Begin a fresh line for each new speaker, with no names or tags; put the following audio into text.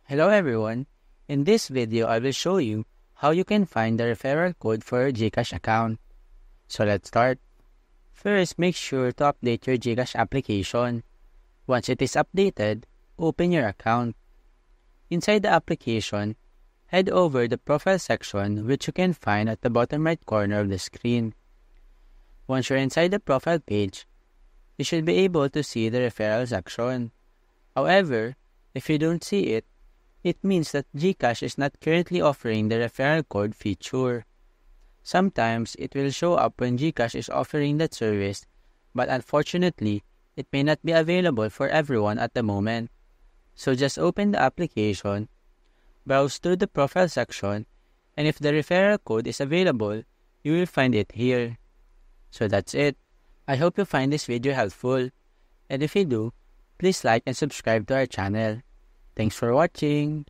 Hello everyone. In this video, I will show you how you can find the referral code for your GCash account. So let's start. First, make sure to update your GCash application. Once it is updated, open your account. Inside the application, head over the profile section which you can find at the bottom right corner of the screen. Once you're inside the profile page, you should be able to see the referral section. However, if you don't see it, it means that GCash is not currently offering the referral code feature. Sometimes it will show up when GCash is offering that service, but unfortunately, it may not be available for everyone at the moment. So just open the application, browse through the profile section, and if the referral code is available, you will find it here. So that's it. I hope you find this video helpful. And if you do, please like and subscribe to our channel. Thanks for watching.